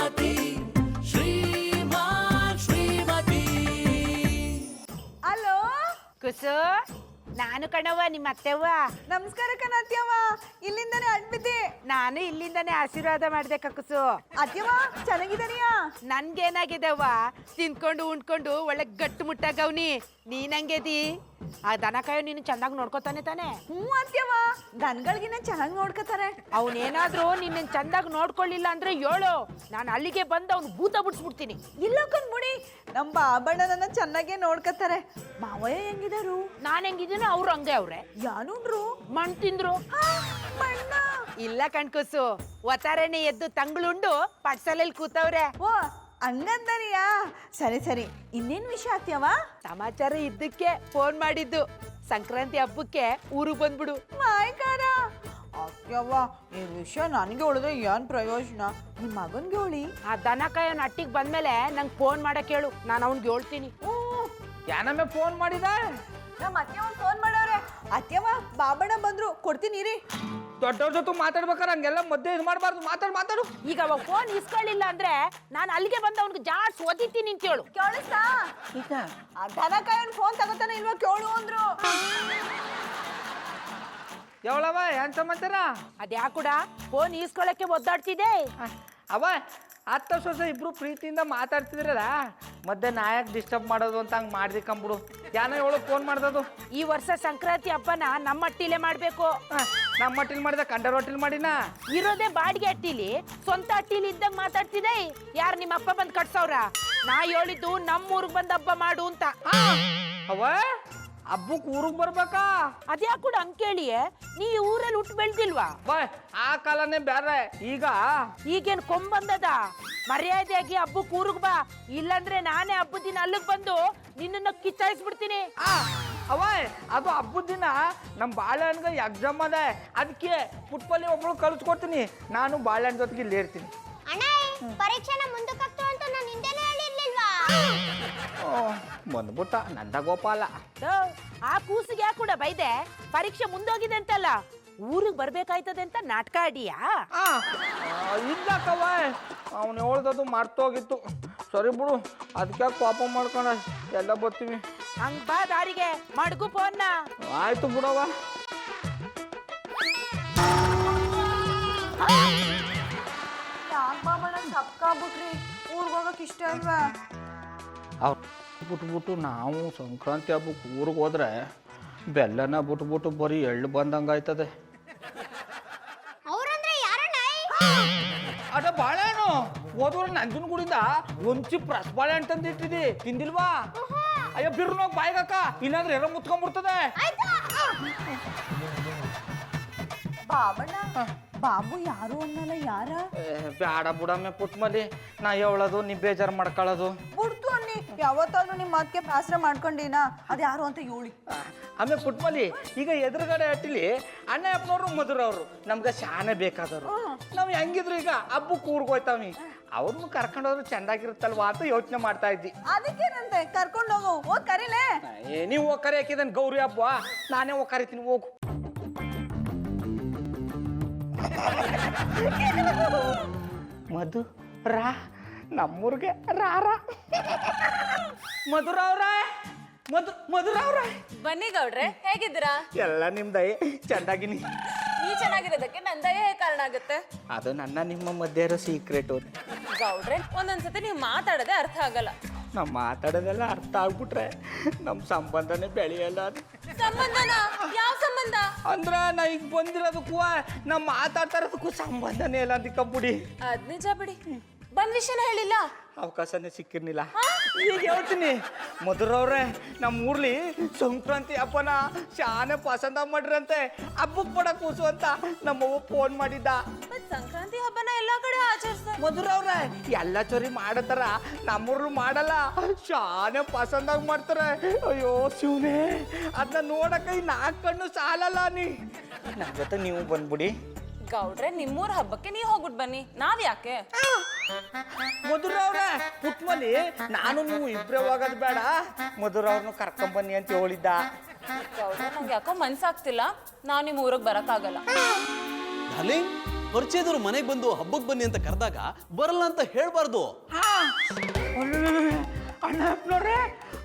ಶ್ರೀಮತಿ ಶ್ರೀಮಾನ್ Shrimati. Hello ಕುಸು, ನಾನು ಕಣವ್ವ ನಿಮ್ಮ ಅತ್ತೆವ್ವ. ನಮಸ್ಕಾರ ಕಣತ್ಯವ, ಇಲ್ಲಿಂದಾನೆ ಅಡ್ಬಿದ್ದೆ. ನಾನು ಇಲ್ಲಿಂದಾನೆ ಆಶೀರ್ವಾದ ಮಾಡ್ದೆ ಕುಸು. ಅತ್ಯವ ಚೆನ್ನಾಗಿದ್ದಾನಿಯಾ? ನನ್ಗೇನಾಗಿದೆವ್ವ, ತಿನ್ಕೊಂಡು ಉಂಡ್ಕೊಂಡು ಒಳ್ಳೆ ಗಟ್ಟು ಮುಟ್ಟಾಗವ್ನಿ. ನೀನಂಗೆದಿ? ಆ ದನ ಕಾಯೋ ನೀನು ಚಂದಾಗಿ ನೋಡ್ಕೊತಾನೆ ತಾನೆ? ಹ್ಞೂ ಅತ್ಯವ, ದನಗಳಿಗಿನ್ನ ಚೆನ್ನಾಗಿ ನೋಡ್ಕೊತಾರೆ. ಅವನೇನಾದ್ರೂ ನಿನ್ನ ಚಂದಾಗಿ ನೋಡ್ಕೊಳ್ಳಿಲ್ಲ ಅಂದ್ರೆ ಹೇಳು, ನಾನು ಅಲ್ಲಿಗೆ ಬಂದು ಅವ್ನು ಭೂತ ಬಿಡಿಸ್ಬಿಡ್ತೀನಿ. ಇಲ್ಲ ಕಣ್ಮುಡಿ, ನಮ್ಮ ಬಾಬಣ್ಣ ನನ್ನ ಚೆನ್ನಾಗೇ ನೋಡ್ಕೊತಾರೆ. ಮಾವಯ್ಯ ಹೆಂಗಿದಾರು? ನಾನು ಹೆಂಗಿದ್ದೀನೋ ಅವ್ರು ಹಂಗೆ ಅವ್ರೆ. ಯಾನುಂಡ್ರು? ಮಣ್ ತಿಂದ್ರು. ಮಣ್ಣ? ಇಲ್ಲ ಕಣ್ಕುಸು, ಒತ್ತಾರನೆ ಎದ್ದು ತಂಗ್ಳುಂಡು ಪಡ್ಸಲಲ್ಲಿ ಕೂತವ್ರೆ. ಓ ಹಂಗಂದರಿಯಾ? ಸರಿ ಸರಿ, ಇನ್ನೇನ್ ವಿಷಯ ಅತ್ಯವ? ಸಮಾಚಾರ ಇದ್ದಕ್ಕೆ ಫೋನ್ ಮಾಡಿದ್ದು. ಸಂಕ್ರಾಂತಿ ಹಬ್ಬಕ್ಕೆ ಊರಿಗೆ ಬಂದ್ಬಿಡು. ಮಾಯ್ಕಾರ ಅತ್ಯವ, ಈ ವಿಷಯ ನನಗೆ ಹೇಳಿದ್ರೆ ಏನ್ ಪ್ರಯೋಜನ? ನಿಮ್ಮ ಮಗನ್ಗೆ ಹೇಳಿ. ಆ ದನ ಕಾಯೋ ನಟ್ಟಿಗೆ ಬಂದ್ಮೇಲೆ ನಂಗೆ ಫೋನ್ ಮಾಡಕ್ ಹೇಳು, ನಾನು ಅವ್ನಿಗೆ ಹೇಳ್ತೀನಿ. ಯಾನಮ್ಮೆ ಫೋನ್ ಮಾಡಿದ? ನಮ್ಮ ಅತ್ಯವ ಫೋನ್ ಮಾಡವ್ರೆ. ಅತ್ಯವ ಬಾಬಣ್ಣ ಬಂದ್ರು, ಕೊಡ್ತೀನಿ ರೀ. ದೊಡ್ಡವ್ರ ಜೊತೆ ಮಾತಾಡ್ಬೇಕಾರೆ ಹಂಗೆಲ್ಲ ಮಧ್ಯೆ ಇದು ಮಾಡಬಾರ್ದು. ಮಾತಾಡು. ಈಗ ಅವ ಫೋನ್ ಇಸ್ಕೊಳ್ಳಿಲ್ಲ ಅಂದ್ರೆ ನಾನು ಅಲ್ಲಿಗೆ ಬಂದು ಅವ್ನಿಗೆ ಜಾಡ್ಸ್ ಓದಿತೀನಿ ಅಂತ ಹೇಳು. ಕೇಳಿಸ್ತಾ? ಈಗ ಆ ದನ ಕಾಯೋನ್ ಫೋನ್ ತಗೋತಾನೆ ಇಲ್ವಾ ಕೇಳು ಅಂದ್ರು. ಯಾವಳವ ಏನ್ ಸಮಾಚಾರ? ಅದ್ಯಾಕೂಡ ಫೋನ್ ಈಸ್ಕೊಳ್ಳಕ್ಕೆ ಒದ್ದಾಡ್ತಿದೆ. ಅವ ಹತ್ತ ಸೊಸೆ ಇಬ್ರು ಪ್ರೀತಿಯಿಂದ ಮಾತಾಡ್ತಿದ್ರಲ್ಲ, ಮಧ್ಯೆ ನಾಯಕ್ ಡಿಸ್ಟರ್ಬ್ ಮಾಡೋದು ಅಂತ ಹಂಗೆ ಮಾಡ್ದಿ ಕಂಬಿಡು. ಯಾನೋ ಹೇಳೋ ಫೋನ್ ಮಾಡ್ದದು. ಈ ವರ್ಷ ಸಂಕ್ರಾಂತಿ ಹಬ್ಬನ ನಮ್ಮ ಅಟ್ಟಿಲೆ ಮಾಡ್ಬೇಕು. ನಮ್ಮ ಮಟ್ಟಿಲ್ ಮಾಡಿದ ಕಂಡರ್ ಹೊಟ್ಟಿಲ್ ಮಾಡಿನ. ಇರೋದೇ ಬಾಡಿಗೆ ಅಟ್ಟಿಲಿ, ಸ್ವಂತ ಅಟ್ಟಿಲಿ ಇದ್ದಾಗ ಮಾತಾಡ್ತಿದೆ. ಯಾರು ನಿಮ್ಮ ಅಪ್ಪ ಬಂದು ಕಟ್ಸವ್ರ? ನಾ ಹೇಳಿದ್ದು ನಮ್ಮೂರಿಗೆ ಬಂದು ಹಬ್ಬ ಮಾಡು ಅಂತ. ಅವ ಹಬ್ಬಕ್ಕೆ ಊರಿಗೆ ಬರ್ಬೇಕಾ? ಅದ್ಯಾಕೂಡ ಅಂಕೇಳಿಯೇ, ನೀ ಊರಲ್ಲಿ ಹುಟ್ಟು ಬೆಳ್ದಿಲ್ವಾ? ಬಾ, ಆ ಕಾಲನೇ ಬೇರೆ. ಈಗೇನ್ ಕೊಂಬಂದದ? ಮರ್ಯಾದೆಯಾಗಿ ಹಬ್ಬಕ್ಕೆ ಊರಿಗೆ ಬಾ, ಇಲ್ಲಂದ್ರೆ ನಾನೇ ಹಬ್ಬದ ದಿನ ಅಲ್ಲಿಗೆ ಬಂದು ನಿನ್ನನ್ನು ಕಿಚ್ಚಾಯಿಸ್ಬಿಡ್ತೀನಿ. ಅವ ಅದು ಹಬ್ಬದ ದಿನ ನಮ್ಮ ಬಾಳೆಹಣ್ಣಿಗೆ ಎಕ್ಸಾಮ್ ಅದ, ಅದಕ್ಕೆ ಪುಟ್ಪಲ್ಲಿ ಒಬ್ಳು ಕಳಿಸ್ಕೊಡ್ತೀನಿ. ನಾನು ಬಾಳೆಹಣ್ಣು ಜೊತೆಗೆ ಇಲ್ಲಿ ಇರ್ತೀನಿ. ಅಣ್ಣ, ಪರೀಕ್ಷೆನ ಮುಂದಕ್ಕೆ ಅಂತ ನಾನು ಹಿಂದೆನೇ ಹೇಳಿರ್ಲಿಲ್ವಾ? ಬಂದ್ಬಿಟ್ಟ ನಂದ ಗೋಪಾಲ. ಆ ಕೂಸಿಗೆ ಯಾಕೂಡ ಬೈದೆ? ಪರೀಕ್ಷೆ ಮುಂದೋಗಿದೆ ಅಂತಲ್ಲ, ಊರಿಗೆ ಬರ್ಬೇಕಾಯ್ತದೆ ಅಂತ ನಾಟಕ ಆಡಿಯಾ? ಇಲ್ಲಕ್ಕವ, ಅವನು ಹೇಳ್ದದು ಮರ್ತೋಗಿತ್ತು. ಸರಿ ಬಿಡು, ಅದಕ್ಕೆ ಪಾಪ ಮಾಡ್ಕೊಂಡ ಎಲ್ಲ ಬರ್ತೀವಿ. ಹಂಗ್ ಬಾ ದಾರಿಗೆ, ಮಡ್ಗು ಫೋನ್ನ. ಆಯ್ತು ಬಿಡವ. ಯಾಕೆ ಬಾಬಣ್ಣ ಸಪ್ಕಾಗ್ಬಿಟ್ರಿ? ಊರಿಗೆ ಹೋಗಕ್ ಇಷ್ಟ ಅಲ್ವಾ? ಅವ್ರು ಬಿಟ್ಬಿಟ್ಟು ನಾವು ಸಂಕ್ರಾಂತಿ ಹಬ್ಬಕ್ಕೆ ಊರಿಗೆ ಹೋದ್ರೆ ಬೆಲ್ಲನ ಬಿಟ್ಬಿಟ್ಟು ಬರೀ ಎಳ್ಳು ಬಂದಂಗೆ ಆಯ್ತದೆ. ಅವ್ರಂದ್ರೆ ಯಾರಣ್ಣ? ಅದ ಬಾಳೆಹಣ್ಣು ಹೋದವ್ರ ನಂಜನಗೂಡಿಂದ ಒಂದ್ ಚಿಪ್ ರಸ ಬಾಳೆಹಣ್ಣು ತಂದಿಟ್ಟಿದಿ, ತಿಂದಿಲ್ವಾ? ಅಯ್ಯೋ ಬಿರ್ನೋಗ್ ಬಾಯ್ಗಕ್ಕ, ಇಲ್ಲಾಂದ್ರೆ ಎರ ಮುತ್ಕೊಂಡ್ಬಿಡ್ತದೆ. ಬಾಬಣ್ಣ, ಬಾಬು ಯಾರು ಅನ್ನಲ್ಲ ಯಾರ? ಬ್ಯಾಡ ಬುಡಮ್ಮೆ ಪುಟ್ಮಲ್ಲಿ, ನಾ ಹೇಳೋದು ನೀ ಬೇಜಾರು ಮಾಡ್ಕೊಳ್ಳೋದು. ಬಿಡ್ತು ಅನ್ನಿ, ಯಾವತ್ತಾದ್ರೂ ನಿಮ್ಮ ಮಾತಿಗೆ ಪ್ರಾಸ್ರ ಮಾಡ್ಕೊಂಡಿನ ಅದು ಯಾರು ಅಂತ ಹೇಳಿ. ಆಮೇಲೆ ಪುಟ್ಮಲ್ಲಿ, ಈಗ ಎದುರುಗಡೆ ಹಟ್ಟಿಲಿ ಅಣ್ಣ ಅಪ್ಪನವ್ರು ಮಧುರವ್ರು ನಮ್ಗೆ ಶಾನೆ ಬೇಕಾದವರು. ನಾವು ಹೆಂಗಿದ್ರು ಈಗ ಹಬ್ಬಕ್ಕೆ ಊರಿಗೆ ಹೋಯ್ತಾವಿ, ಅವ್ರನ್ನು ಕರ್ಕೊಂಡೋದ್ರು ಚೆಂದಾಗಿರುತ್ತಲ್ವಾ ಅಂತ ಯೋಚನೆ ಮಾಡ್ತಾ ಇದ್ದಿ. ಅದಕ್ಕೇನಂತೆ, ಕರ್ಕೊಂಡೋಗು. ಹೋಗ್ ಕರೀಲೆ. ನೀವು ಹೋಗಿ ಕರಿ ಹಾಕಿದನ್ ಗೌರಿ ಹಬ್ಬ, ನಾನೇ ಹೋಗಿ ಕರಿತೀನಿ, ಹೋಗು. ಮಧು ರಾ, ನಮ್ಮೂರ್ಗೆ ರಾರ. ಮಧುರವ್ರ, ಮಧುರವ್ರ ಬನ್ನಿ ಗೌಡ್ರೆ, ಹೇಗಿದ್ದೀರಾ? ಎಲ್ಲ ನಿಮ್ದಯ ಚೆಂದಾಗಿನಿ. ನೀ ಚೆನ್ನಾಗಿರೋದಕ್ಕೆ ನಂದಯ ಕಾರಣ ಆಗುತ್ತೆ. ಅದು ನನ್ನ ನಿಮ್ಮ ಮಧ್ಯೆ ಇರೋ ಸೀಕ್ರೆಟ್. ಗೌಡ್ರೆ, ಒಂದೊಂದ್ಸತಿ ನೀವು ಮಾತಾಡೋದೇ ಅರ್ಥ ಆಗಲ್ಲ. ನಾವು ಮಾತಾಡೋದೆಲ್ಲ ಅರ್ಥ ಆಗ್ಬಿಟ್ರೆ ನಮ್ಮ ಸಂಬಂಧನೇ ಬೆಳೆಯಲ್ಲ. ಅದು ಸಂಬಂಧನ? ಯಾವ ಸಂಬಂಧ? ಅಂದ್ರ ನಾ ಈಗ ಬಂದಿರೋದಕ್ಕೂ ನಾವು ಮಾತಾಡ್ತಾ ಇರೋದಕ್ಕೂ ಸಂಬಂಧನೇ ಇಲ್ಲ ಅಂದಿಕಂಬಿಡಿ. ಅದ್ ನಿಜ ಬಿಡಿ, ಬಂದ್ ವಿಷಯನ ಹೇಳಿಲ್ಲ. ಅವಕಾಶನೇ ಸಿಕ್ಕಿರ್ಲಿಲ್ಲ. ಈಗ ಹೇಳ್ತೀನಿ ಮಧುರವ್ರೆ, ನಮ್ಮ ಊರ್ಲಿ ಸಂಕ್ರಾಂತಿ ಹಬ್ಬನ ಶಾನೆ ಪಸಂದ ಮಾಡ್ರಂತೆ, ಹಬ್ಬಕ್ಕೆ ಪಡ ಕೂಸು ಅಂತ ನಮ್ಮವ್ವ ಫೋನ್ ಮಾಡಿದ್ದ. ಮತ್ ಸಂಕ್ರಾಂತಿ ಹಬ್ಬನ ಎಲ್ಲಾ ಕಡೆ ಆಚರಿಸ್ತಾರೆ. ಮಧುರವ್ರೆ, ಎಲ್ಲ ಚೋರಿ ಮಾಡತಾರ, ನಮ್ಮೂರ್ಲು ಮಾಡಲ್ಲ, ಶಾನೆ ಪಸಂದಾಗಿ ಮಾಡ್ತಾರೆ. ಅಯ್ಯೋ ಶಿವನೇ, ಅದನ್ನ ನೋಡಕ್ಕೆ ಈ 4 ಕಣ್ಣು ಸಾಲಲ್ಲ. ನನ್ನ ಜೊತೆ ನೀವು ಬಂದ್ಬಿಡಿ. ಗೌಡ್ರೆ, ನಿಮ್ಮೂರ್ ಹಬ್ಬಕ್ಕೆ ನೀವ್ ಹೋಗ್ಬಿಟ್ ಬನ್ನಿ, ನಾವ್ ಯಾಕೆ? ಮಧುರವ್ರೆ, ಪುಟ್ಮಲಿ ನಾನು ನೀವು ಇಬ್ರೇ ಹೋಗೋದು ಬೇಡ, ಮಧುರವ್ರನ್ನು ಕರ್ಕೊಂಬನ್ನಿ ಅಂತ ಹೇಳಿದ್ದ. ಗೌಡ್ರೆ, ನಂಗೆ ಯಾಕೋ ಮನ್ಸಾಗ್ತಿಲ್ಲ, ನಾವ್ ನಿಮ್ ಊರಿಗೆ ಬರಕ್ಕಾಗಲ್ಲ. ಪರಿಚಯದವ್ರು ಮನೆಗೆ ಬಂದು ಹಬ್ಬಕ್ಕೆ ಬನ್ನಿ ಅಂತ ಕರೆದಾಗ ಬರಲ್ಲ ಅಂತ ಹೇಳ್ಬಾರ್ದು. ಅಣ್ಣಪ್ಪನವ್ರೆ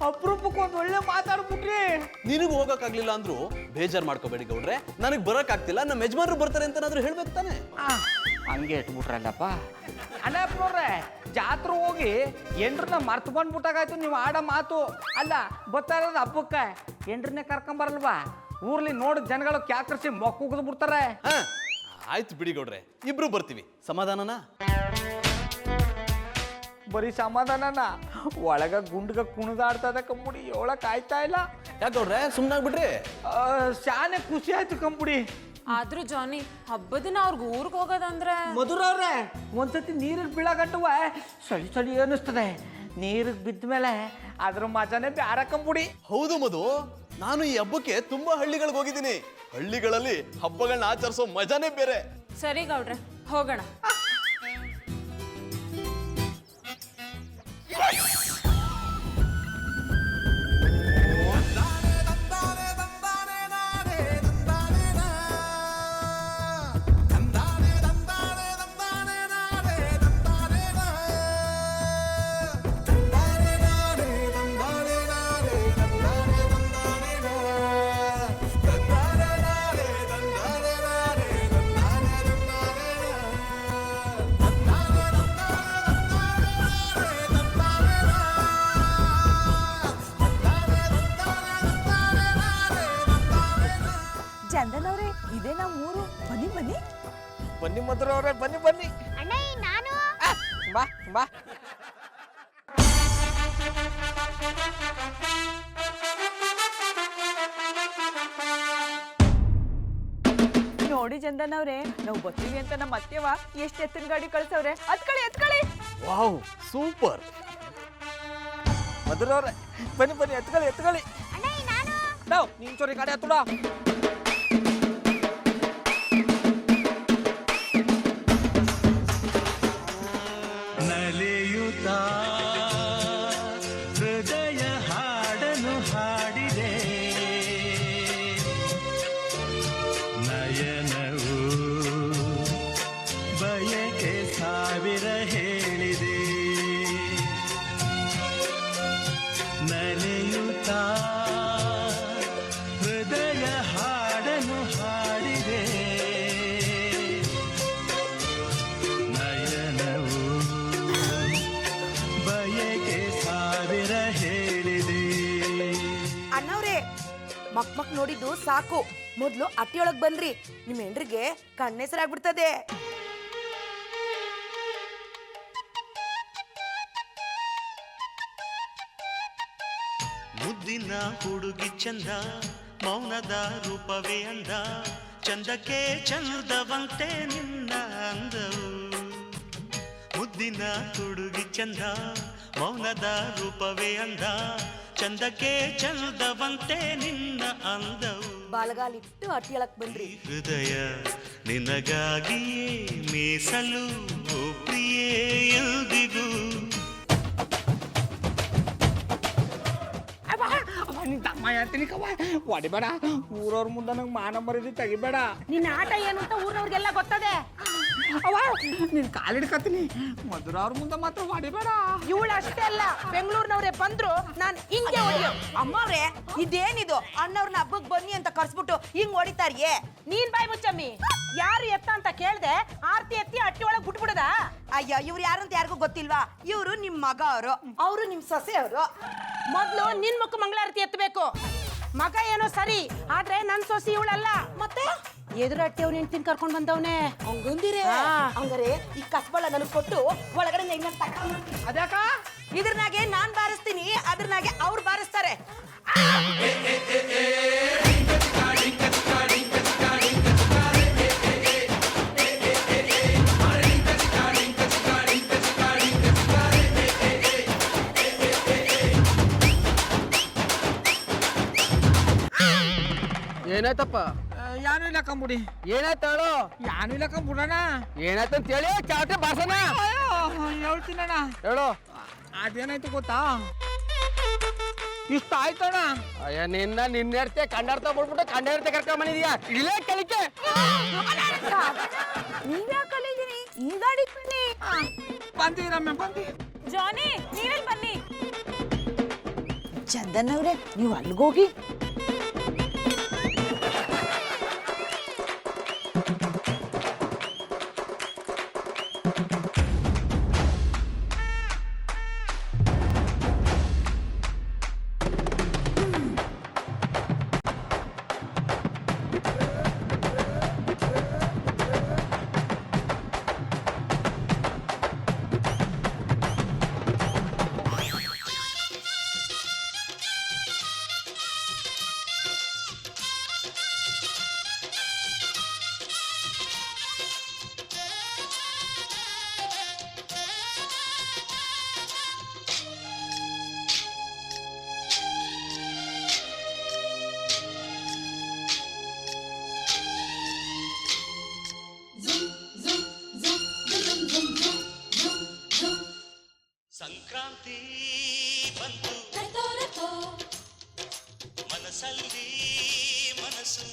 ಅಪರೂಪಕ್ಕೆ ಒಂದು ಒಳ್ಳೆ ಮಾತಾಡ್ಬಿಟ್ರಿ. ನಿನಗೆ ಹೋಗಕ್ಕಾಗ್ಲಿಲ್ಲ ಅಂದ್ರು ಬೇಜಾರ್ ಮಾಡ್ಕೋಬೇಡಿ ಗೌಡ್ರೆ, ನನಗೆ ಬರಕ್ಕಾಗ್ತಿಲ್ಲ, ನಮ್ಮ ಯಜಮಾನರು ಬರ್ತಾರೆ ಅಂತನಾದ್ರೂ ಹೇಳ್ಬೇಕು ತಾನೆ. ಹಂಗೆ ಇಟ್ಬಿಟ್ರಲ್ಲಪ್ಪ. ಅಣ್ಣಪ್ಪನವ್ರೆ ಜಾತ್ರೆ ಹೋಗಿ ಎಂಟ್ರನ್ನ ಮರ್ತು ಬಂದ್ಬಿಟ್ಟಾಗಾಯ್ತು ನೀವು ಆಡ ಮಾತು. ಅಲ್ಲ ಬರ್ತಾ ಇರೋದು ಹಬ್ಬಕ್ಕೆ ಎಂಟ್ರನ್ನೇ ಕರ್ಕೊಂಬರಲ್ವಾ? ಊರ್ಲಿ ನೋಡಿದ ಜನಗಳು ಕ್ಯಾಕರಿಸಿ ಮೊಕ್ಕ ಉಗಿದು ಬಿಡ್ತಾರೆ. ಹಾ ಆಯ್ತು ಬಿಡಿ ಗೌಡ್ರೆ, ಇಬ್ರು ಬರ್ತೀವಿ. ಸಮಾಧಾನನಾ? ಬರೀ ಸಮಾಧಾನನ, ಒಳಗ ಗುಂಡ್ಗ ಕುಣಿದಾಡ್ತದ ಕಂಬುಡಿ, ಹೇಳಕ್ ಆಯ್ತಾ ಇಲ್ಲ. ಯಾಕೆ ಗೌಡ್ರೆ ಸುಮ್ಮನಾಗ್ಬಿಟ್ರಿ? ಶಾನೆ ಖುಷಿ ಆಯ್ತು ಕಂಬುಡಿ. ಆದ್ರೂ ಜಾನಿ ಹಬ್ಬದ ದಿನ ಅವ್ರಿಗೆ ಊರಿಗೆ ಹೋಗೋದಂದ್ರೆ ಮಧುರವ್ರೆ ಒಂದ್ಸತಿ ನೀರಿಗೆ ಬೀಳಗಟ್ಟುವ ಸಳಿ ಸಳಿ ಅನ್ನಿಸ್ತದೆ. ನೀರಿಗೆ ಬಿದ್ದ ಮೇಲೆ ಅದ್ರ ಮಜಾನೇ ಬ್ಯಾರ ಕಂಬುಡಿ. ಹೌದು ಮಧು, ನಾನು ಈ ಹಬ್ಬಕ್ಕೆ ತುಂಬಾ ಹಳ್ಳಿಗಳಿಗೆ ಹೋಗಿದ್ದೀನಿ. ಹಳ್ಳಿಗಳಲ್ಲಿ ಹಬ್ಬಗಳನ್ನ ಆಚರಿಸೋ ಮಜಾನೇ ಬೇರೆ. ಸರಿ ಗೌಡ್ರೆ ಹೋಗೋಣ. ಚಂದನವ್ರೆ, ಇದೇ ನಮ್ಮ ಊರು. ಬನ್ನಿ ಬನ್ನಿ ಬನ್ನಿ ಮಧುರವ್ರೆ, ಬನ್ನಿ ಬನ್ನಿ. ಅಣ್ಣ ನಾನು ಬಾ ಬಾ. ನೋಡಿ ಚಂದನವ್ರೆ, ನಾವು ಬರ್ತೀವಿ ಅಂತ ನಮ್ಮ ಅತ್ತೆವ ಎಷ್ಟು ಎತ್ತಿನ ಗಾಡಿ ಕಳ್ಸವ್ರೆ. ಎತ್ಕೊಳ್ಳಿ ಎತ್ಕೊಳ್ಳಿ. Wow super. ಮಧುರವ್ರೆ ಬನ್ನಿ ಬನ್ನಿ, ಎತ್ಕೊಳ್ಳಿ ಎತ್ಕೊಳ್ಳಿ. ಅಣ್ಣ ನಾನು ನಾವು ನೀನ್ ಚೋರಿ ಗಾಡಿ ಹತ್ತುಡ. ನಲಿಯುತ್ತಾ ಹೃದಯ ಹಾಡನು ಹಾಡಿದೆ, ನಯನವು ಬಯಕೆ ಸಾವಿರ ಹೇಳಿದೆ. ನಲಿಯುತ್ತಾ ಹೃದಯ ಹಾಡನು ಹಾಡಿದೆ, ನಯನವು ಬಯಕೆ ಸಾವಿರ ಹೇಳಿದೆ. ಅಣ್ಣವ್ರೆ ಮಕ್ ನೋಡಿದ್ದು ಸಾಕು, ಮೊದ್ಲು ಅಟ್ಟಿಯೊಳಗ್ ಬನ್ರಿ. ನಿಮ್ ಹೆಂಡ್ರಿಗೆ ಕಣ್ಣೆಸರಾಗ್ಬಿಡ್ತದೆ. ಮುದ್ದಿನ ಹುಡುಗಿ ಚಂದ, ಮೌನದ ರೂಪವೇ ಅಂದ, ಚಂದಕ್ಕೆ ಚಂದವಂತೆ ನಿನ್ನ ಅಂದವು. ಮುದ್ದಿನ ಹುಡುಗಿ ಚಂದ, ಮೌನದ ರೂಪವೇ ಅಂದ, ಚಂದಕ್ಕೆ ಚಂದವಂತೆ ನಿನ್ನ ಅಂದವು. ಬಾಲಗಾಲಿಟ್ಟು ಅಟ್ಟಿಯೊಳಕ್ ಬನ್ರಿ. ಹೃದಯ ನಿನಗಾಗಿಯೇ ಮೀಸಲು, ಓ ಪ್ರಿಯೇ ಎಂದಿಗೂ. ನಿನ್ ತಮ್ಮ ಹೇಳ್ತೀನಿ ಕವ, ಹೊಡಿಬೇಡ. ಊರವ್ರ ಮುಂದೆ ನಂಗೆ ಮಾನ ಮರ್ಯಾದೆ ತೆಗಿಬೇಡ. ನಿನ್ನ ಆಟ ಏನು ಅಂತ ಊರವ್ರಿಗೆಲ್ಲ ಗೊತ್ತದೆ. ಅವ ನಿನ್ ಕಾಲಿಡ್ಕತ್ತೀನಿ. ಮಧುರವ್ರ ಮುಂದೆ ಮಾತ್ರ ಹೊಡಿಬೇಡ. ಇವಳು ಅಷ್ಟೇ ಅಲ್ಲ, ಬೆಂಗಳೂರಿನವ್ರೆ ಬಂದ್ರು ನಾನ್ ಹಿಂಗೆ ಹೊಡಿಯೋ. ಅಮ್ಮವ್ರೆ ಇದೇನಿದು, ಅಣ್ಣವ್ರನ್ನ ಹಬ್ಬಕ್ ಬನ್ನಿ ಅಂತ ಕರ್ಸ್ಬಿಟ್ಟು ಹಿಂಗ್ ಹೊಡಿತಾರಿಯೇ? ನೀನ್ ಬಾಯ್ ಮುಚ್ಚಮ್ಮಿ. ಯಾರು ಎತ್ತ ಅಂತ ಕೇಳ್ದೆ ಆರ್ತಿ ಎತ್ತಿ ಅಟ್ಟಿ ಒಳಗ್ ಬಿಟ್ಬಿಡದ? ಅಯ್ಯೋ, ಇವ್ರು ಯಾರು ಅಂತ ಯಾರಿಗೂ ಗೊತ್ತಿಲ್ವಾ? ಇವ್ರು ನಿಮ್ ಮಗ ಅವರು ನಿಮ್ ಸೊಸೆ ಅವರು. ಮೊದ್ಲು ನಿನ್ ಮುಖ ಮಂಗಳಾರತಿ ಎತ್ತಬೇಕು. ಮಗ ಏನೋ ಸರಿ, ಆದ್ರೆ ನನ್ ಸೊಸಿ ಇವಳಲ್ಲ. ಮತ್ತೆ ಎದುರಟ್ಟಿ ಅವ್ನ ಹೆಂಡ್ತಿನ ಕರ್ಕೊಂಡ್ ಬಂದವನೇ. ಹಂಗಂದಿರೇ? ಹಂಗಾರೆ ಈ ಕಸ್ಬಳ ನನಗ್ ಕೊಟ್ಟು ಒಳಗಡೆ ಅದ್ಯಾಕ? ಇದ್ರನಾಗೆ ನಾನ್ ಬಾರಿಸ್ತೀನಿ, ಅದ್ರನಾಗೆ ಅವ್ರು ಬಾರಿಸ್ತಾರೆ. ಏನಾಯ್ತಪ್ಪ? ಯಾನು ಇಲ್ಲ ಕಂಬುಡಿ. ಏನಾಯ್ತು ಹೇಳು? ಯಾನು ಇಲ್ಲ ಕಂಬುಡಣ. ಏನಾಯ್ತಂತ ಹೇಳಿ ಚಾವಟೆ ಬಾಸನ ಹೇಳ್ತೀನಣ್ಣ. ಹೇಳು. ಅದೇನಾಯ್ತು ಗೊತ್ತಾ? ಇಷ್ಟ ಆಯ್ತಣ್ಣ. ಅಯ್ಯ ನಿನ್ನೆಡ್ತೆ ಕಂಡಾಡ್ತಾ ಬಿಡ್ಬಿಟ್ಟು ಕಂಡಾಡ್ತೆ ಕರ್ಕೊಂಡ್ ಬಂದಿದ್ಯಾ? ಇಲ್ಲೇ ಕಲಿಕೆ. ನೀವ್ಯಾಕೆ ಅಲ್ಲಿದ್ದೀರಿ? ಈ ಗಾಡಿ ಬನ್ನಿ. ಬಂದಿರಮ್ಮ ಬಂದಿ. ಜಾನಿ ನೀವೆಲ್ಲಿ ಬನ್ನಿ. ಚಂದನ್ ಅವ್ರೆ, ನೀವು ಅಲ್ಗೋಗಿ. ಸಂಕ್ರಾಂತಿ ಬಂತು ಮನಸ್ಸಲ್ಲಿ ಮನಸ್ಸು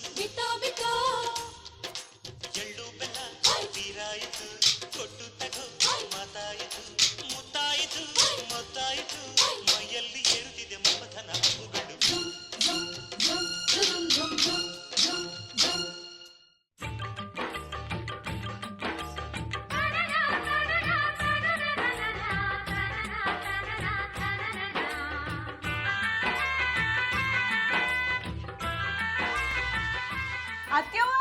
ಎಳ್ಳು ಬೆಲ್ಲ ತೀರಾಯಿತು ಕೊಟ್ಟು ತಗೋ ಮಾತಾಯಿತು ಮುತ್ತಾಯಿತು ಮೊತ್ತಾಯಿತು ಮೈಯಲ್ಲಿ ಏರುತ್ತಿದೆ ಮಮಥನ ಹಬ್ಬುಗಳು. ಅತ್ಯವ್ವ,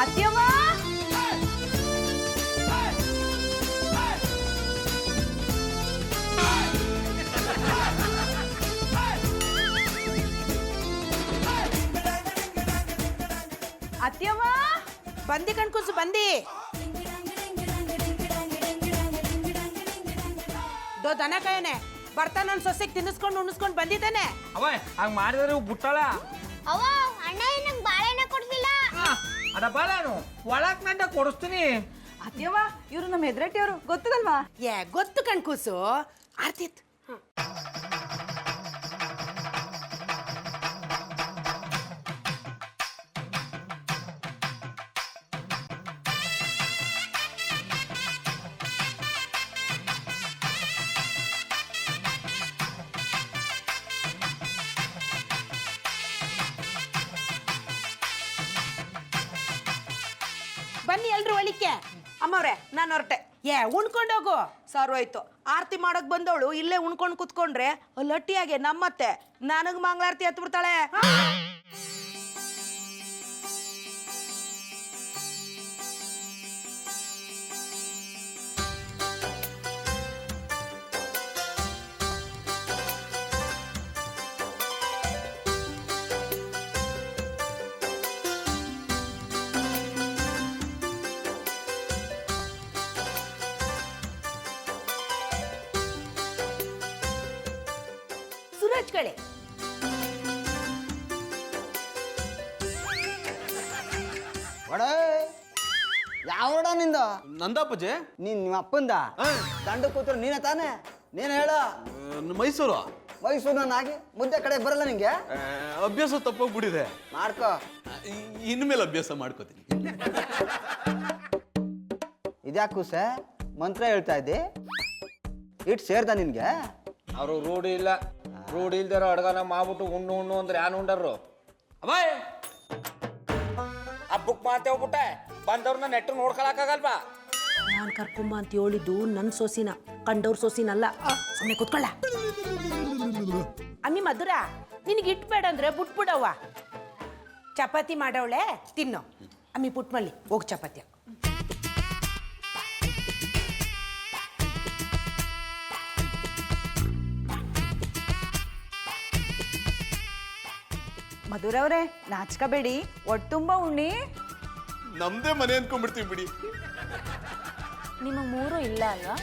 ಅತ್ಯವ್ವ, ಅತ್ಯವ್ವ, ಬಂದಿ ಕಣ್ಕುಸು ಬಂದಿ. ದೋ ದನ ಕಾಯನೆ ಬರ್ತಾ ನನ್ನ ಸೊಸೆಗೆ ತಿನ್ನಿಸ್ಕೊಂಡು ಉಣಿಸ್ಕೊಂಡು ಬಂದಿದ್ದಾನೆ. ಅವ ಹಂಗ್ ಮಾಡಿದ್ರೆ ಬಿಟ್ಟಲ್ಲ. ಅವ್ವ ಅಣ್ಣ ನಂಗೆ ಬಾಳೆಹಣ್ಣ ಕೊಡ್ತಿಲ್ಲ. ಅದ ಬಾಳನು ಒಳಕ್ ನಂಟ ಕೊಡಿಸ್ತೀನಿ. ಅತ್ಯವ್ವ, ಇವರು ನಮ್ಮ ಹೆದ್ರಟ್ಟಿಯವರು, ಗೊತ್ತದಲ್ವಾ? ಗೊತ್ತು ಕಣ್ಕೂಸು. ಆರ್ತಿತ್ ಬನ್ನಿ ಎಲ್ರು ಒಳಿಕೆ. ಅಮ್ಮವ್ರೆ ನಾನು ಹೊರಟೆ. ಉಣ್ಕೊಂಡೋಗು. ಸಾರೋಯ್ತು. ಆರತಿ ಮಾಡಕ್ ಬಂದವಳು ಇಲ್ಲೇ ಉಣ್ಕೊಂಡು ಕುತ್ಕೊಂಡ್ರೆ ಲಟ್ಟಿಯಾಗೆ ನಮ್ಮತ್ತೆ ನನಗ್ ಮಂಗಳಾರತಿ ಹತ್ ಬಿಡ್ತಾಳೆ. ಸುರಜ್ಗಳೇ, ಒಡ ಯಾವಡ ನಿಂದ? ನಂದಪ್ಪಜೆ. ನಿಮ್ಮ ಅಪ್ಪಂದ ದಂಡ ಕೂತ್ರು ನೀನೇ ತಾನೇ? ನೀನು ಹೇಳ. ಮೈಸೂರು. ಮೈಸೂರು ನಾಗಿ ಮುದ್ದೆ ಕಡೆ ಬರಲ್ಲ ನಿಂಗೆ? ಅಭ್ಯಾಸ ತಪ್ಪೋಗ್ಬಿಟ್ಟಿದೆ. ಮಾಡ್ಕೋ. ಇನ್ಮೇಲೆ ಅಭ್ಯಾಸ ಮಾಡ್ಕೋತೀನಿ. ಇದ್ಯಾಕೂ ಸೆ ಮಂತ್ರ ಹೇಳ್ತಾ ಇದ್ದಿ? ಇಟ್ ಸೇರ್ದ ನಿನ್ಗೆ? ಅವರು ರೂಢಿ ಇಲ್ಲ. ರೂಢಿ ಇಲ್ದಿರೋ ಅಡ್ಗನ ಮಾಡ್ಬಿಟ್ಟು ಉಣ್ಣು ಅಂದ್ರೆ ಯಾನು ಉಂಡರು? ಅವಾಯ್ ಹಬ್ಬಕ್ ಮಾತೆ ಹೋಗ್ಬಿಟ್ಟೆ ಬಂದವ್ರನ್ನ ನೆಟ್ಟು ನೋಡ್ಕೊಳಕ್ಕಾಗಲ್ವಾ? ನಾನ್ ಕರ್ಕೊಂಬ ಅಂತ ಹೇಳಿದ್ದು ನನ್ ಸೊಸಿನ, ಕಂಡವ್ರ ಸೊಸಿನಲ್ಲ. ಸುಮ್ಮನೆ ಕುತ್ಕೊಳ್ಳ. ಅಮ್ಮಿ ಮಧುರ, ನಿನಗೆ ಇಟ್ಬೇಡ ಅಂದ್ರೆ ಬಿಟ್ಬಿಡವ್ವ. ಚಪಾತಿ ಮಾಡವಳೆ ತಿನ್ನು. ಅಮ್ಮಿ ಪುಟ್ಮಲ್ಲಿ ಹೋಗ್ ಚಪಾತಿ. ಮಧುರವ್ರೆ, ನಾಚ್ಕಬೇಡಿ, ಒಟ್ಟುಂಬ ಉಣ್ಣಿ. ನಮ್ದೇ ಮನೆ ಅನ್ಕೊಂಡ್ಬಿಡ್ತೀವಿ ಬಿಡಿ. ನಿಮಗೆ ಮೂರು ಇಲ್ಲ ಅಲ್ವಾ?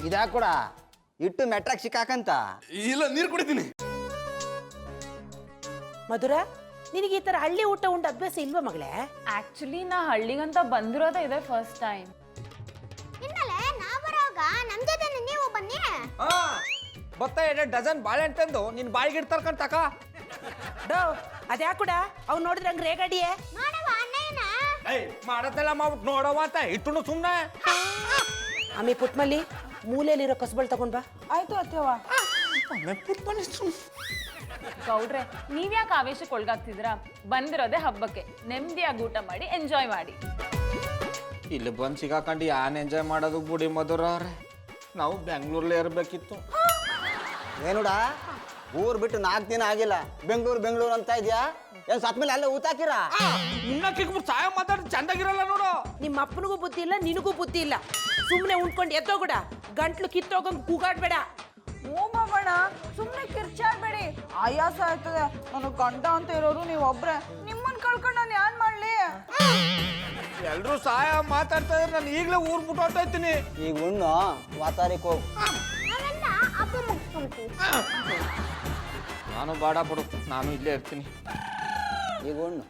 ಇದ್ಯಾಕ್ ಕೂಡ ಇಟ್ಟು ಮೆಟ್ರಾಕ್ ಸಿಕ್ಕಾಕಂತ? ಇಲ್ಲ, ನೀರು ಕುಡಿತೀನಿ. ಮಧುರ, ನಿನಗೆ ಈ ತರ ಹಳ್ಳಿ ಊಟ ಉಂಡು ಅಭ್ಯಾಸ ಇಲ್ವಾ ಮಗಳೇ? ಆಕ್ಚುಲಿ ನಾ ಹಳ್ಳಿಗಂತ ಬಂದಿರೋದೇ ಇದೆ ಫಸ್ಟ್ ಟೈಮ್. ಇನ್ಮೇಲೆ ನಾ ಬರೋವಾಗ ನಮ್ ಜೊತೆ ನೀವು ಬನ್ನಿ. ಬತ್ತ 2 ಡಜನ್ ಬಾಳೆಹಣ್ಣು ತಂದು ನಿನ್ ಬಾಯಿಗೆ ಇಡ್ತಾರ್ಕಂತ ತಕ. ಡೋ ಅದ್ಯಾಕೂಡ ಅವ್ ನೋಡಿದ್ರೆ ಹಂಗ್ ರೇಗಡಿಯೇ ಮಾಡವ ಅಣ್ಣಯ್ಯನ. ಮಾಡತ್ತೆಲ್ಲ ಮಾಡ್ಬಿಟ್ಟು ನೋಡವ ಅಂತ ಇಟ್ಟು ಸುಮ್ನೆ. ಆಮಿ ಪುಟ್ಮಲ್ಲಿ ಮೂಲೆಯಲ್ಲಿರೋ ಕಸಬಳ್ ತಗೊಂಡ್ ಬಾ. ಆಯ್ತು ಅತ್ತೆವ್ವ. ಗೌಡ್ರೆ ನೀವ್ಯಾಕೆ ಆವೇಶಕ್ಕೆ ಒಳಗಾಗ್ತಿದ್ದೀರಾ? ಬಂದಿರೋದೇ ಹಬ್ಬಕ್ಕೆ, ನೆಮ್ಮದಿಯಾಗಿ ಊಟ ಮಾಡಿ ಎಂಜಾಯ್ ಮಾಡಿ. ಇಲ್ಲಿ ಬಂದು ಸಿಗಾಕೊಂಡು ಯಾನ್ ಎಂಜಾಯ್ ಮಾಡೋದು ಬುಡಿ ಮಧುರ ಅವ್ರೆ. ನಾವು ಬೆಂಗಳೂರಲ್ಲೇ ಇರಬೇಕಿತ್ತು. ಏನುಡ ಊರ್ ಬಿಟ್ಟು 4 ದಿನ ಆಗಿಲ್ಲ, ಬೆಂಗಳೂರು ಅಂತ ಇದೆಯಾ? ಏನ್ ಸತ್ಮೇಲೆ ಅಲ್ಲೇ ಊಟ ಹಾಕಿರಾ? ಮುನ್ನಕ್ಕಿಗ್ಬಿಟ್ಟು ಸಾಯ ಮಾತಾಡಿ ಚಂದಾಗಿರಲ್ಲ ನೋಡು. ನಿಮ್ಮ ಅಪ್ಪನಿಗೂ ಬುದ್ಧಿ ಇಲ್ಲ, ನಿನಗೂ ಬುದ್ಧಿ ಇಲ್ಲ. ಸುಮ್ನೆ ಉಣ್ಕೊಂಡು ಎತ್ತೋಗುಡ, ಗಂಟ್ಲು ಕಿತ್ತೋಗಂಗ್ ಕೂಗಾಡ್ಬೇಡ. ಹ್ಞೂ ಬಾಬಣ್ಣ, ಸುಮ್ಮನೆ ಕಿರ್ಚಾಡ್ಬೇಡಿ, ಆಯಾಸ ಆಯ್ತದೆ. ನನಗೆ ಗಂಡ ಅಂತ ಇರೋರು ನೀವು ಒಬ್ರೆ. ನಿಮ್ಮನ್ನ ಕಳ್ಕೊಂಡು ನಾನು ಏನ್ ಮಾಡ್ಲಿ? ಎಲ್ರು ಸಹಾಯ ಮಾತಾಡ್ತಾ ಇದ್ರೆ ನಾನು ಈಗಲೇ ಊರ್ ಬಿಟ್ಟು ಹೊರ್ಟೋಯ್ತೀನಿ. ಈಗ ಉಣ್ಣು, ವಾತಾರಿಕ್ ಹೋಗು. ನಾವೆಲ್ಲ ಹಬ್ಬ ಮುಗಿಸ್ಕೊಂತೀವಿ. ನಾನು ಬಾಡ ಬಿಡು, ನಾನು ಇಲ್ಲೇ ಇರ್ತೀನಿ. ಈಗ ಉಣ್ಣು.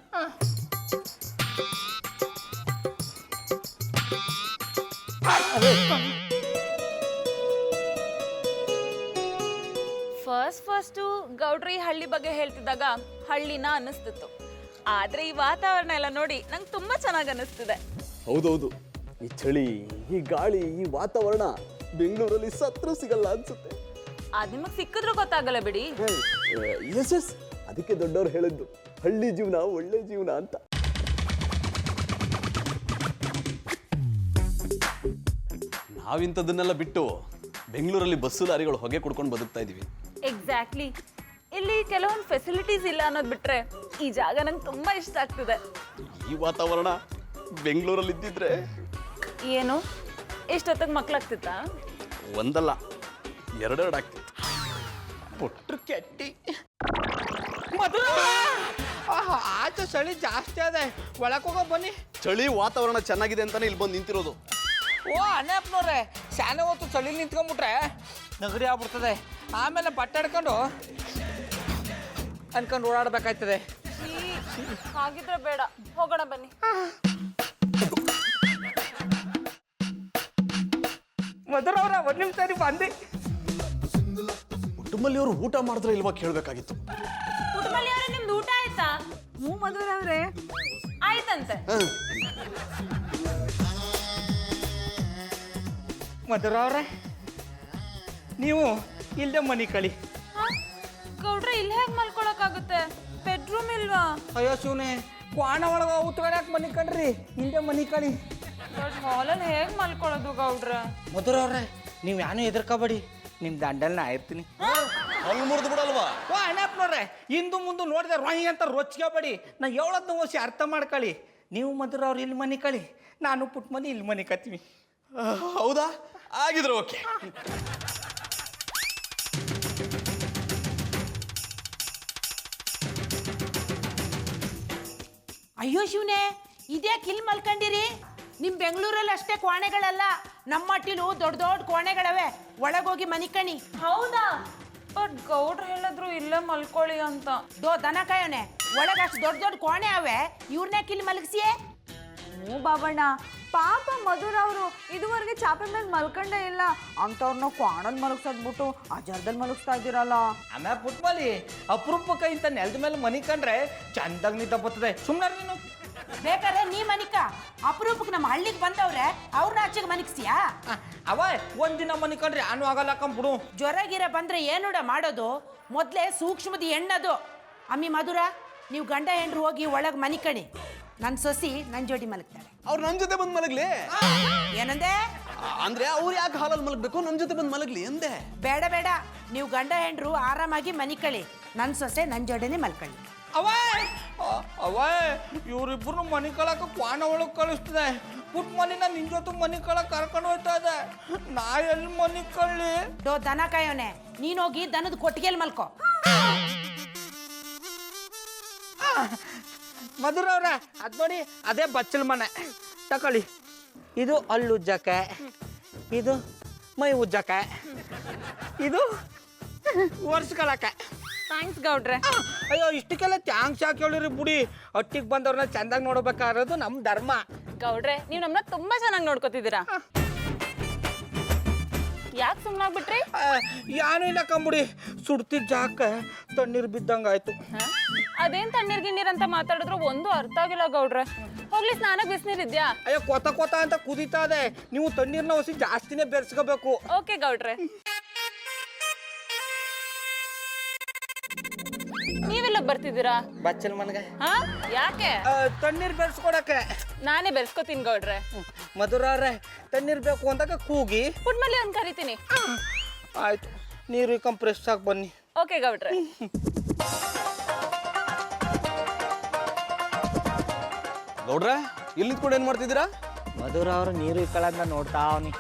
ಫಸ್ಟು ಗೌಡ್ರಿ ಹಳ್ಳಿ ಬಗ್ಗೆ ಹೇಳ್ತಿದ್ದಾಗ ಹಳ್ಳಿನ ಅನ್ನಿಸ್ತಿತ್ತು. ಆದ್ರೆ ಈ ವಾತಾವರಣ ಎಲ್ಲ ನೋಡಿ ನಂಗೆ ತುಂಬಾ ಚೆನ್ನಾಗಿ ಅನ್ನಿಸ್ತಿದೆ. ಹೌದೌದು, ಈ ಚಳಿ, ಈ ಗಾಳಿ, ಈ ವಾತಾವರಣ ಬೆಂಗಳೂರಲ್ಲಿ ಸತ್ರು ಸಿಗಲ್ಲ ಅನ್ಸುತ್ತೆ. ಅದ್ ನಿಮಗ್ ಸಿಕ್ಕಿದ್ರು ಗೊತ್ತಾಗಲ್ಲ ಬಿಡಿ. ಎಸ್, ಅದಕ್ಕೆ ದೊಡ್ಡವ್ರು ಹೇಳಿದ್ದು ಹಳ್ಳಿ ಜೀವನ ಒಳ್ಳೆ ಜೀವನ ಅಂತ. ನಾವಿಂಥದನ್ನೆಲ್ಲ ಬಿಟ್ಟು ಬೆಂಗಳೂರಲ್ಲಿ ಬಸ್ಸು ಲಾರಿಗಳು ಹೊಗೆ ಕುಡ್ಕೊಂಡು ಬದುಕ್ತಾ ಇದೀವಿ. ಎಕ್ಸಾಕ್ಟ್ಲಿ. ಇಲ್ಲಿ ಕೆಲವೊಂದು ಫೆಸಿಲಿಟೀಸ್ ಇಲ್ಲ ಅನ್ನೋದು ಬಿಟ್ರೆ ಈ ಜಾಗ ನಂಗೆ ತುಂಬಾ ಇಷ್ಟ ಆಗ್ತಿದೆ. ಈ ವಾತಾವರಣ ಬೆಂಗಳೂರಲ್ಲಿ ಇದ್ದಿದ್ರೆ ಏನು ಎಷ್ಟೊತ್ತಿಗೆ ಮಕ್ಳಾಗ್ತಿತ್ತಾ? ಒಂದಲ್ಲ 2 ಆಗ್ತಿತ್ತು. ಪುಟ್ರು ಕೆಟ್ಟಿ. ಆಚೆ ಚಳಿ ಜಾಸ್ತಿ ಅದೇ, ಒಳಕ್ ಹೋಗೋ ಬನ್ನಿ. ಚಳಿ ವಾತಾವರಣ ಚೆನ್ನಾಗಿದೆ ಅಂತಾನೆ ಇಲ್ಲಿ ಬಂದು ನಿಂತಿರೋದು. ಓ ಅಣ್ಣಪ್ಪನವ್ರೆ, ಶಾನೆ ಹೊತ್ತು ಚಳಿ ನಿಂತ್ಕೊಂಡ್ಬಿಟ್ರೆ ನಗಡಿ ಆಗ್ಬಿಡ್ತದೆ. ಆಮೇಲೆ ಬಟ್ಟೆ ಹಿಡ್ಕೊಂಡು ಅನ್ಕೊಂಡು ಓಡಾಡ್ಬೇಕಾಯ್ತದೆ. ಹಾಗಿದ್ರೆ ಬೇಡ, ಹೋಗೋಣ ಬನ್ನಿ. ಮಧುರವ್ರ 1 ನಿಮಿಷ ಬಂದೆ. ಕುಟುಂಬಲ್ಲಿ ಅವರು ಊಟ ಮಾಡಿದ್ರೆ ಇಲ್ವಾ ಕೇಳಬೇಕಾಗಿತ್ತು. ಕುಟುಂಬಲ್ಲಿ ಅವ್ರೆ ನಿಮ್ದು ಊಟ ಆಯ್ತಾ? ಹ್ಞೂ ಮದುವೆ ಆಯ್ತಂತೆ. ಮಧುರವ್ರೆ, ನೀವು ಇಲ್ಲದೆ ಮನೆ ಕಳಿ. ಗೌಡ್ರೆ ಇಲ್ಲಿ ಹೇಗೆ ಮಲ್ಕೊಳಕ್ಕಾಗುತ್ತೆ? ಬೆಡ್ರೂಮ್ ಇಲ್ವಾ? ಅಯ್ಯೋ ಶಿವನೇ, ಕ್ವಾಣ ಒಳಗ ಉತ್ಕಡ್ಯಾಕ ಮನೆ ಕಣ್ರಿ, ಹಿಂದೆ ಮನೆ ಕಳಿ. ಹಾಲಲ್ಲಿ ಹೇಗೆ ಮಲ್ಕೊಳ್ಳೋದು ಗೌಡ್ರೆ? ಮಧುರವ್ರೆ, ನೀವು ಯಾನು ಹೆದರ್ಕೋಬೇಡಿ, ನಿಮ್ಮ ದಂಡಲ್ ನಾ ಇರ್ತೀನಿ. ಅಲ್ಲಿ ಮುರಿದು ಬಿಡಲ್ವಾ? ಓ ಅಣ್ಣಪ್ಪನವ್ರೆ, ಹಿಂದು ಮುಂದೆ ನೋಡಿದೆ ರೊಯ್ ಅಂತ ರೊಚ್ಕೋಬೇಡಿ. ನಾ ಹೇಳೋದನ್ನ ಓಸಿ ಅರ್ಥ ಮಾಡ್ಕೊಳ್ಳಿ. ನೀವು ಮಧುರವ್ರು ಇಲ್ಲಿ ಮನೆ ಕಳಿ, ನಾನು ಪುಟ್ಟ ಮನೆ ಇಲ್ಲಿ ಮನೆ ಕತ್ತೀವಿ. ಹೌದಾ? ಆಗಿದ್ರೆ ಓಕೆ. ಅಯ್ಯೋ ಶಿವನೇ, ಇದೇ ಕಿಲ್ ಮಲ್ಕೊಂಡಿರಿ? ನಿಮ್ ಬೆಂಗಳೂರಲ್ಲಿ ಅಷ್ಟೇ ಕೋಣೆಗಳಲ್ಲ, ನಮ್ಮ ಮಟ್ಟಿಲು ದೊಡ್ಡ ದೊಡ್ಡ ಕೋಣೆಗಳವೆ, ಒಳಗೋಗಿ ಮನಿಕಣಿ. ಹೌದಾ? ಬಟ್ ಗೌಡ್ರು ಹೇಳಿದ್ರು ಇಲ್ಲೇ ಮಲ್ಕೊಳ್ಳಿ ಅಂತ. ದೋ ದನ ಕಾಯೋನೆ, ಒಳಗೆ ಅಷ್ಟು ದೊಡ್ಡ ದೊಡ್ಡ ಕೋಣೆ ಅವೆ, ಇವ್ರನ್ನೇ ಕಿಲ್ ಮಲಗಿಸಿಯೇ? ಹ್ಞೂ ಬಾಬಣ್ಣ, ಪಾಪ ಮಧುರ ಅವರು ಇದುವರೆಗೆ ಚಾಪೆ ಮೇಲೆ ಮಲ್ಕೊಂಡೇ ಇಲ್ಲ. ಅಂಥವ್ರನ್ನ ಕ್ವಾಣಲ್ಲಿ ಮಲಗ್ಸದ್ಬಿಟ್ಟು ಆ ಜರ್ದಲ್ಲಿ ಮಲಗಿಸ್ತಾ ಇದ್ದೀರಲ್ಲ. ಆಮೇಲೆ ಪುಟ್ಬಲಿ ಅಪರೂಪಕ್ಕೆ ಇಂಥ ನೆಲದ ಮೇಲೆ ಮನೆ ಕಂಡ್ರೆ ಚಂದಾಗ ನಿದ್ದೆ ಬರ್ತದೆ. ಸುಮ್ಮನೆ ನೀನು ಬೇಕಾದ್ರೆ ನೀ ಮನಿಕ, ಅಪರೂಪಕ್ಕೆ ನಮ್ಮ ಹಳ್ಳಿಗೆ ಬಂದವ್ರೆ ಅವ್ರನ್ನ ಆಚೆಗೆ ಮನಿಕ್ಸಿಯಾ? ಅವ ಒಂದಿನ ಮನೆ ಕಂಡ್ರೆ ಯಾನು ಆಗಲ್ಲ ಕಂಬಿಡು. ಜ್ವರ ಗಿರ ಬಂದ್ರೆ ಏನೂಡ ಮಾಡೋದು? ಮೊದಲೇ ಸೂಕ್ಷ್ಮದ ಹೆಣ್ಣದು. ಅಮ್ಮಿ ಮಧುರ, ನೀವು ಗಂಡ ಹೆಂಡ್ರು ಹೋಗಿ ಒಳಗೆ ಮನಿಕಣಿ. ನನ್ನ ಸೊಸಿ ನನ್ನ ಜೋಡಿ ಮಲಗ್ತಾಳೆ. ಅವ್ರು ನನ್ನ ಜೊತೆ ಬಂದು ಮಲಗ್ಲಿ. ಏನಂದೆ? ಅಂದ್ರೆ ಅವ್ರು ಯಾಕೆ ಹಾಲಲ್ಲಿ ಮಲಗಬೇಕು, ನನ್ನ ಜೊತೆ ಬಂದು ಮಲಗ್ಲಿ ಎಂದೆ. ಬೇಡ ಬೇಡ, ನೀವು ಗಂಡ ಹೆಂಡ್ರು ಆರಾಮಾಗಿ ಮನಿಕಳಿ. ನನ್ನ ಸೊಸೆ ನನ್ನ ಜೋಡಿನೇ ಮಲ್ಕೊಳ್ಳಿ. ಅವ ಇವ್ರಿಬ್ರು ಮನೆ ಕಳಕ ಕ್ವಾಣ ಒಳಗೆ ಕಳಿಸ್ತದೆ. ಪುಟ್ ಮನಿನ ನಿನ್ ಜೊತೆ ಮನೆ ಕಳಕ್ ಕರ್ಕೊಂಡು ಹೋಗ್ತಾ ಇದೆ. ನಾ ಎಲ್ಲಿ ಮನೆ ಕಳ್ಳಿ? ದೋ ದನ ಕಾಯೋನೆ, ನೀನೋಗಿ ದನದ ಕೊಟ್ಟಿಗೆಲ್ ಮಲ್ಕೋ. ಮಧುರವ್ರ, ಅದ್ ನೋಡಿ, ಅದೇ ಬಚ್ಚಲ್ ಮನೆ ತಕೊಳ್ಳಿ. ಇದು ಹಲ್ಲು ಉಜ್ಜಕ್ಕೆ, ಇದು ಮೈ ಉಜ್ಜಕ್ಕೆ, ಇದು ಒರ್ಸ್ಕೊಳಕ್ಕೆ. ಥ್ಯಾಂಕ್ಸ್ ಗೌಡ್ರೆ. ಅಯ್ಯೋ ಇಷ್ಟಕ್ಕೆಲ್ಲ ಥ್ಯಾಂಕ್ಸ್ ಯಾಕೆ ಹೇಳಿರಿ ಬುಡಿ. ಒಟ್ಟಿಗೆ ಬಂದವ್ರನ್ನ ಚಂದಾಗಿ ನೋಡ್ಬೇಕಾಗಿರೋದು ನಮ್ಮ ಧರ್ಮ. ಗೌಡ್ರೆ ನೀವು ನಮ್ಮನ್ನ ತುಂಬಾ ಚೆನ್ನಾಗಿ ನೋಡ್ಕೋತಿದ್ದೀರಾ. ಯಾಕೆ ಸುಮ್ಮನಾಗ್ಬಿಟ್ರಿ? ಏನೂ ಇಲ್ಲ ಕಂಬುಡಿ, ಸುಡ್ತಿದ್ದ ಜಾಕ ತಣ್ಣೀರು ಬಿದ್ದಂಗಾಯ್ತು. ಅದೇನ್ ತಣ್ಣೀರ್ ಗಿಣ್ಣೀರ್ ಅಂತ ಮಾತಾಡಿದ್ರು ಒಂದು ಅರ್ಥ ಆಗಿಲ್ಲ ಗೌಡ್ರೆ. ಹೋಗ್ಲಿ ಸ್ನಾನಕ್ಕೆ ಬಿಸಿನೀರಿದ್ಯಾ? ಅಯ್ಯೋ ಕೊತ ಕೊತ ಅಂತ ಕುದೀತಾ ಇದೆ. ನೀವು ತಣ್ಣೀರ್ನ ಹೊಸಿ ಜಾಸ್ತಿನೇ ಬೆರೆಸ್ಕೋಬೇಕು. ಓಕೆ ಗೌಡ್ರೆ. ನೀವೆಲ್ಲ ಬರ್ತಿದ್ದೀರಾ? ಬಚ್ಚಲ್ ಮನ್ಗೆ ಹಾ ಯಾಕೆ? ತಣ್ಣೀರ್ ಬೆರೆಸ್ಕೊಡಕ್ಕೆ. ನಾನೇ ಬೆರೆಸ್ಕೋತೀನಿ ಗೌಡ್ರೆ. ಮಧುರವ್ರೆ ತಣ್ಣೀರ್ ಬೇಕು ಅಂದಾಗ ಕೂಗಿ ಪುಟ್ಮಲ್ಲಿ ಒಂದು ಕರಿತೀನಿ. ಆಯ್ತು, ನೀರು ಕಂಪ್ರೆಸ್ ಆಗಿ ಬನ್ನಿ. ಓಕೆ ಗೌಡ್ರೆ. ಗೌಡ್ರೆ ಇಲ್ಲಿ ನಿಂತ್ಕೊಂಡು ಏನ್ ಮಾಡ್ತಿದ್ದೀರಾ? ಮಧುರವ್ರು ನೀರು ಇಕ್ಕಳಂದ ನೋಡ್ತಾ ಅವನಿ.